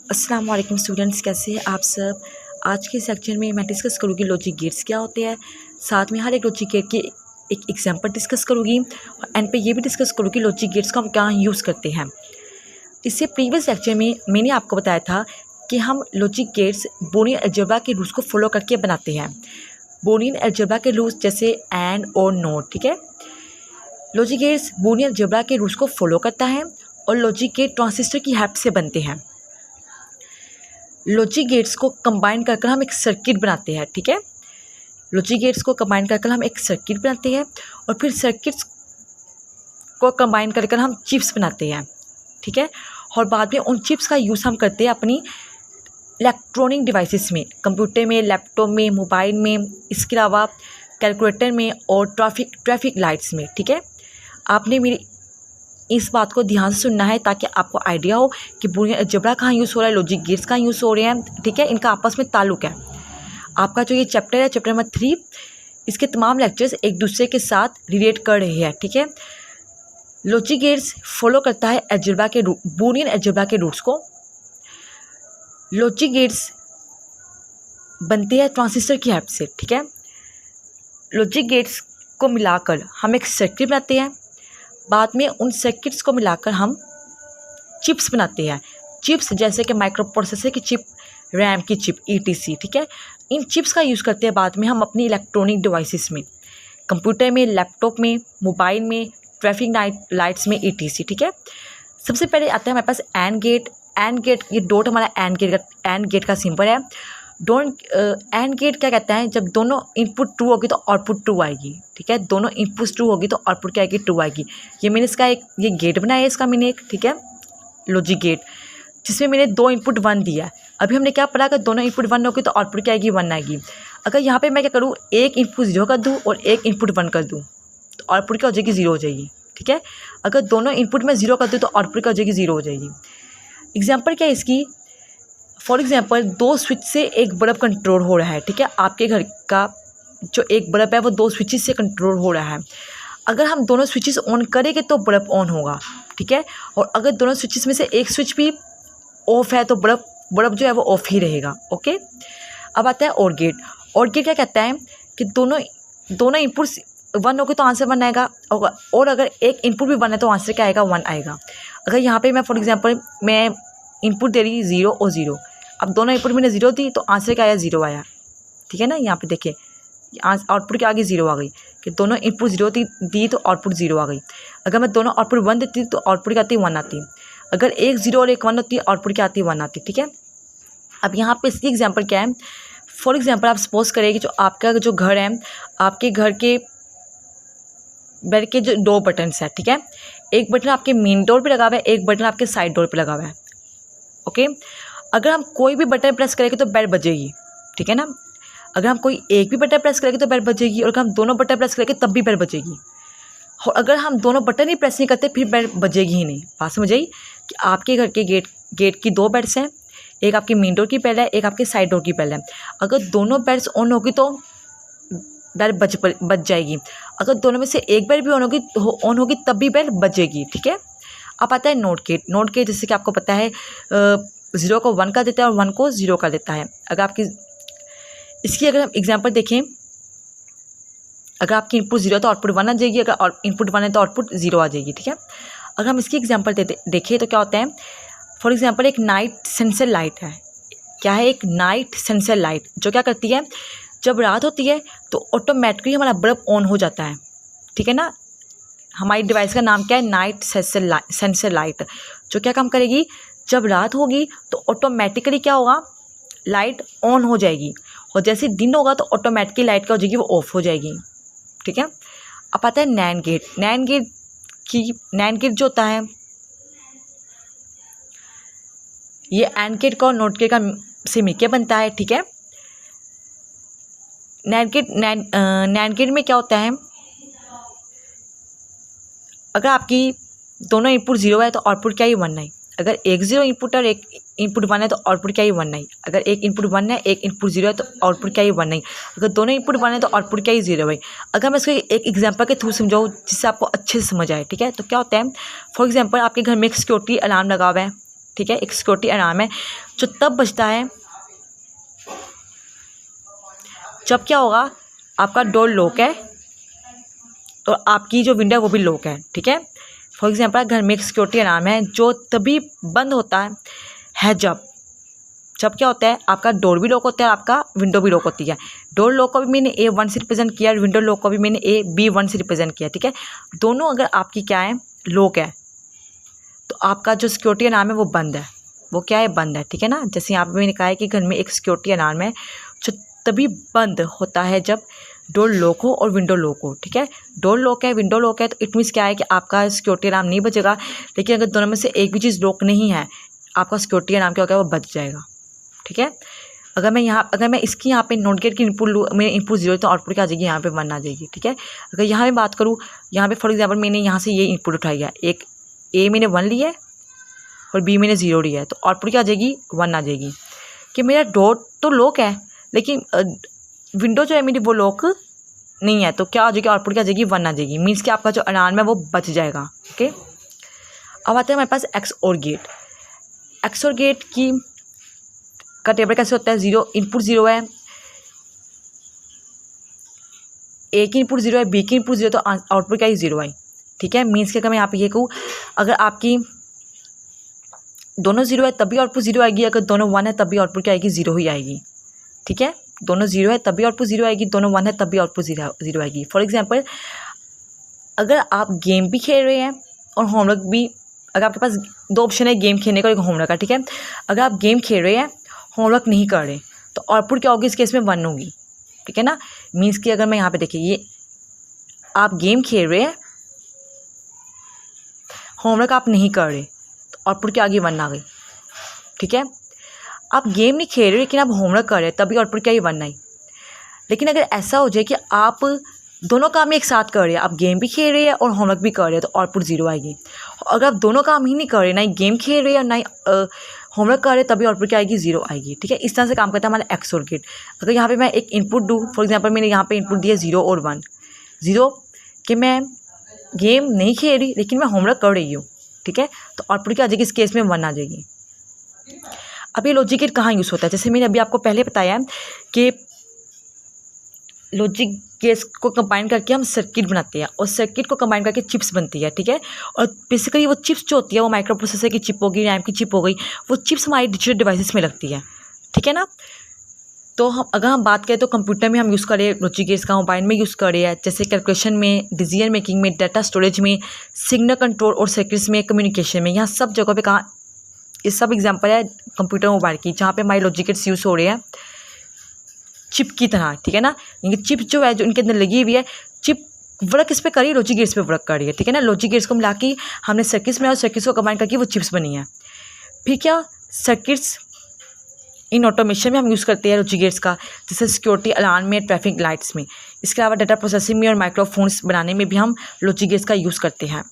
अस्सलाम वालेकुम स्टूडेंट्स, कैसे हैं आप सब। आज के सेक्शन में मैं डिस्कस करूँगी लॉजिक गेट्स क्या होते हैं। साथ में हर एक लॉजिक गेट की एक एग्जांपल डिस्कस करूँगी और एंड पे ये भी डिस्कस करूँगी लॉजिक गेट्स को हम क्या यूज़ करते हैं। इससे प्रीवियस लेक्चर में मैंने आपको बताया था कि हम लॉजिक गेट्स बूलियन अलजेब्रा के रूल्स को फॉलो करके बनाते हैं। बूलियन अलजेब्रा के रूल्स जैसे एंड और नॉट, ठीक है। लॉजिक गेट्स बूलियन अलजेब्रा के रूल्स को फॉलो करता है और लॉजिक गेट ट्रांजिस्टर की हेल्प से बनते हैं। लॉजिक गेट्स को कंबाइन कर हम एक सर्किट बनाते हैं, ठीक है। लॉजिक गेट्स को कंबाइन कर हम एक सर्किट बनाते हैं और फिर सर्किट्स को कंबाइन कर हम चिप्स बनाते हैं, ठीक है। और बाद में उन चिप्स का यूज़ हम करते हैं अपनी इलेक्ट्रॉनिक डिवाइसेस में, कंप्यूटर में, लैपटॉप में, मोबाइल में, इसके अलावा कैलकुलेटर में और ट्रैफिक लाइट्स में, ठीक है। आपने मेरी इस बात को ध्यान से सुनना है ताकि आपको आइडिया हो कि बूलियन अलजेब्रा कहाँ यूज़ हो रहा है, लॉजिक गेट्स कहाँ यूज़ हो रहे हैं, ठीक है। इनका आपस में ताल्लुक है। आपका जो ये चैप्टर है, चैप्टर नंबर 3, इसके तमाम लेक्चर्स एक दूसरे के साथ रिलेट कर रहे हैं, ठीक है। लॉजिक गेट्स फॉलो करता है अलजेब्रा के बूलियन अलजेब्रा के रूट्स को। लॉजिक गेट्स बनते हैं ट्रांजिस्टर की हेल्प से, ठीक है। लॉजिक गेट्स को मिलाकर हम एक सर्किट बनाते हैं। बाद में उन सर्किट्स को मिलाकर हम चिप्स बनाते हैं। चिप्स जैसे कि माइक्रो प्रोसेसर की चिप, रैम की चिप, ETC, ठीक है। इन चिप्स का यूज़ करते हैं बाद में हम अपनी इलेक्ट्रॉनिक डिवाइसेस में, कंप्यूटर में, लैपटॉप में, मोबाइल में, ट्रैफिक लाइट्स में, ETC, ठीक है। सबसे पहले आता है हमारे पास एंड गेट। एंड गेट, ये डॉट हमारा एंड गेट का सिंबल है। एंड गेट क्या कहता है, जब दोनों इनपुट ट्रू होगी तो आउटपुट ट्रू आएगी, ठीक है। दोनों इनपुट ट्रू होगी तो आउटपुट क्या आएगी, ट्रू आएगी। ये मैंने इसका ये गेट बनाया है, इसका मैंने एक, ठीक है, लॉजिक गेट, जिसमें मैंने 2 इनपुट 1 दिया है। अभी हमने क्या पढ़ा, अगर दोनों इनपुट 1 होगी तो आउटपुट क्या आएगी, 1 आएगी। अगर यहाँ पे मैं क्या करूँ, एक इनपुट 0 कर दूँ और एक इनपुट 1 कर दूँ तो आउटपुट क्या हो जाएगी, 0 हो जाएगी, ठीक है। अगर दोनों इनपुट में 0 कर दूँ तो आउटपुट क्या हो जाएगी, 0 हो जाएगी। एग्जाम्पल क्या है इसकी, फॉर एग्जाम्पल 2 स्विच से एक बल्ब कंट्रोल हो रहा है, ठीक है। आपके घर का जो एक बल्ब है वो 2 स्विचेस से कंट्रोल हो रहा है। अगर हम दोनों स्विचेस ऑन करेंगे तो बल्ब ऑन होगा, ठीक है। और अगर दोनों स्विचेस में से एक स्विच भी ऑफ है तो बल्ब जो है वो ऑफ ही रहेगा, ओके। अब आता है और गेट। और गेट क्या कहता है कि दोनों इनपुट्स 1 होगी तो आंसर 1 आएगा, और अगर एक इनपुट भी 1 है तो आंसर क्या आएगा, 1 आएगा। अगर यहाँ पे मैं फॉर एग्जाम्पल मैं इनपुट दे रही 0 और 0, अब दोनों इनपुट मैंने 0 दी तो आंसर क्या आया, 0 आया, ठीक है ना। यहाँ पे देखिए आउटपुट क्या आ गई, 0 आ गई, कि दोनों इनपुट 0 दी तो आउटपुट 0 आ गई। अगर मैं दोनों आउटपुट 1 देती तो आउटपुट क्या आती, 1 आती। अगर एक 0 और एक 1 होती है, आउटपुट क्या आती, 1 आती, ठीक है। अब यहाँ पे इसकी एग्जाम्पल क्या है, फॉर एग्जाम्पल आप सपोज करें कि जो आपका जो घर है, आपके घर के बेड के जो 2 बटन्स है, ठीक है। एक बटन आपके मेन डोर पे लगा हुआ है, एक बटन आपके साइड डोर पे लगा हुआ है, ओके। अगर हम कोई भी बटन प्रेस करेंगे तो बेल बजेगी, ठीक है ना। अगर हम कोई एक भी बटन प्रेस करेंगे तो बेल बजेगी, और अगर हम दोनों बटन प्रेस करेंगे तब भी बेल बजेगी। और अगर हम दोनों बटन ही प्रेस नहीं करते फिर बेल बजेगी ही नहीं। बात समझ आई कि आपके घर के गेट की 2 बेल्स हैं, एक आपकी मेन डोर की बेल है, एक आपके साइड डोर की बेल है। अगर दोनों बेल्स ऑन होगी तो बेल बज जाएगी। अगर दोनों में से एक बेल भी ऑन होगी तब भी बेल बजेगी, ठीक है। अब आता है नोट गेट। नोट गेट जैसे कि आपको पता है 0 को 1 कर देता है और 1 को 0 कर देता है। इसकी अगर हम एग्जांपल देखें, अगर आपकी इनपुट 0 तो आउटपुट 1 आ जाएगी, अगर इनपुट 1 है तो आउटपुट 0 आ जाएगी, ठीक है। अगर हम इसकी एग्जांपल देखें तो क्या होता है, फॉर एग्जांपल एक नाइट सेंसर लाइट है। क्या है, एक नाइट सेंसर लाइट, जो क्या करती है, जब रात होती है तो ऑटोमेटिकली हमारा बल्ब ऑन हो जाता है, ठीक है ना। हमारी डिवाइस का नाम क्या है, नाइट सेंसर लाइट, जो क्या काम करेगी, जब रात होगी तो ऑटोमेटिकली क्या होगा, लाइट ऑन हो जाएगी, और जैसे दिन होगा तो ऑटोमेटिकली लाइट क्या हो जाएगी, वो ऑफ हो जाएगी, ठीक है। अब आता है नैंड गेट। नैंड गेट जो होता है, ये एंड गेट का और नॉट गेट का से मिलकर बनता है, ठीक है। नैंड गेट में क्या होता है, अगर आपकी दोनों इनपुट 0 है तो आउटपुट क्या ही 1 है। अगर एक 0 इनपुट और एक इनपुट 1 है तो आउटपुट क्या ही 1 है। अगर एक इनपुट 1 है, एक इनपुट 0 है तो आउटपुट क्या ही 1 है। अगर दोनों इनपुट 1 है तो आउटपुट क्या ही 0 है। अगर मैं इसको एक एग्जांपल के थ्रू समझाऊँ जिससे आपको अच्छे से समझ आए, ठीक है, तो क्या होता है, फॉर एग्जांपल आपके घर में एक सिक्योरिटी अलार्म लगा हुआ है, ठीक है, एक सिक्योरिटी अलार्म है जो तब बजता है जब क्या होगा, आपका डोर लॉक है और आपकी जो विंडो है वो भी लॉक है, ठीक है। फॉर एग्जांपल घर में एक सिक्योरिटी अलार्म है जो तभी बंद होता है जब क्या होता है, आपका डोर भी लॉक होता है, आपका विंडो भी लॉक होती है। डोर लॉक को भी मैंने A1 से रिप्रेजेंट किया और विंडो लॉक को भी मैंने B1 से रिप्रेजेंट किया, ठीक है। दोनों अगर आपकी क्या है, लॉक है, तो आपका जो सिक्योरिटी अलार्म है वो बंद है, वो क्या है, बंद है, ठीक है ना। जैसे यहाँ पे मैंने कहा है कि घर में एक सिक्योरिटी अलार्म है जो तभी बंद होता है जब डोर लॉक हो और विंडो लॉक हो, ठीक है। डोर लॉक है, विंडो लॉक है, तो इट मीन्स क्या है कि आपका सिक्योरिटी अलार्म नहीं बजेगा। लेकिन अगर दोनों में से एक भी चीज़ लॉक नहीं है, आपका सिक्योरिटी अलार्म क्या होगा, वो बच जाएगा, ठीक है। अगर मैं इसकी यहाँ पे नॉट गेट की इनपुट लूँ, मेरे इनपुट 0 तो आउटपुट क्या आ जाएगी, यहाँ पे 1 आ जाएगी, ठीक है। अगर यहाँ पे बात करूँ, यहाँ पे फॉर एग्जांपल मैंने यहाँ से ये इनपुट उठाई है, एक A मैंने 1 लिया है और B मैंने 0 लिया है, तो आउटपुट क्या आ जाएगी, 1 आ जाएगी। कि मेरा डोर तो लॉक है लेकिन विंडो जो है मेरी वो लॉक नहीं है, तो क्या आ जाएगी, आउटपुट क्या आ जाएगी, 1 आ जाएगी। मीन्स कि आपका जो अलार्म है वो बच जाएगा, ओके। अब आते हैं हमारे पास XOR गेट। XOR गेट का टेबल कैसे होता है, 0 इनपुट 0 है, A की इनपुट 0 है, B की इनपुट 0, तो आउटपुट क्या है, 0 आई, ठीक है। मीन्स कि अगर मैं यहाँ पे ये कहूँ, अगर आपकी दोनों 0 है तभी आउटपुट 0 आएगी, अगर दोनों 1 है तभी आउटपुट क्या आएगी, 0 ही आएगी, ठीक है। दोनों 0 है तभी आउटपुट 0 आएगी, दोनों 1 है तभी आउटपुट 0 आएगी। फॉर एग्जांपल अगर आप गेम भी खेल रहे हैं और होमवर्क भी, अगर आपके पास 2 ऑप्शन है, गेम खेलने का और एक होमवर्क का, ठीक है। अगर आप गेम खेल रहे हैं, होमवर्क नहीं कर रहे, तो आउटपुट क्या होगी, इस केस में 1 होगी, ठीक है ना। मीन्स कि अगर मैं यहाँ पे देखिए, ये आप गेम खेल रहे हैं, होमवर्क आप नहीं कर रहे, तो आउटपुट क्या आ गई, 1 आ गई, ठीक है। आप गेम नहीं खेल रहे लेकिन आप होमवर्क कर रहे हैं, तभी आउटपुट क्या है, 1 आई। लेकिन अगर ऐसा हो जाए कि आप दोनों काम एक साथ कर रहे हैं, आप गेम भी खेल रहे हैं और होमवर्क भी कर रहे हैं, तो आउटपुट 0 आएगी। अगर आप दोनों काम ही नहीं कर रहे, ना ही गेम खेल रहे हैं और ना ही होमवर्क कर रहे हैं, तभी आउटपुट क्या आएगी, 0 आएगी, ठीक है। इस तरह से काम करता है हमारा XOR गेट। अगर यहाँ पे मैं एक इनपुट दूँ, फॉर एग्जांपल मैंने यहाँ पे इनपुट दिया 0 और 1, 0 कि मैं गेम नहीं खेल रही लेकिन मैं होमवर्क कर रही हूँ, ठीक है, तो आउटपुट क्या आ जाएगी, इस केस में 1 आ जाएगी। अब ये लॉजिक गेट कहाँ यूज़ होता है, जैसे मैंने अभी आपको पहले बताया कि लॉजिक गेट्स को कंबाइन करके हम सर्किट बनाते हैं और सर्किट को कंबाइन करके चिप्स बनती है, ठीक है। और बेसिकली वो चिप्स जो होती है वो माइक्रो प्रोसेसर की चिप होगी, रैम की चिप हो गई, वो चिप्स हमारी डिजिटल डिवाइसेस में लगती है, ठीक है ना। तो अगर हम बात करें तो कंप्यूटर में हम यूज़ करें लॉजिक गेट्स का, मोबाइल में यूज़ करें, जैसे कैलकुलेशन में, डिसीजन मेकिंग में, डाटा स्टोरेज में, सिग्नल कंट्रोल और सर्किट्स में, कम्युनिकेशन में, यहाँ सब जगह पे कहाँ, ये सब एग्जांपल है कंप्यूटर मोबाइल की जहाँ पे हमारे लॉजिक गेट्स यूज़ हो रहे हैं चिप की तरह, ठीक है ना। इनकी चिप जो है, जो इनके अंदर लगी हुई है, चिप वर्क इस पर करी, लॉजिक गेट्स पे वर्क कर रही है, ठीक है ना। लॉजिक गेट्स को मिला के हमने सर्किट्स में और सर्किट्स को कंबाइन करके वो चिप्स बनी है। फिर क्या, सर्किट्स इन ऑटोमेशन में हम यूज़ करते हैं लॉजिक गेट्स का, जैसे सिक्योरिटी अलार्म में, ट्रैफिक लाइट्स में। इसके अलावा डाटा प्रोसेसिंग में और माइक्रोफोन्स बनाने में भी हम लॉजिक गेट्स का यूज़ करते हैं।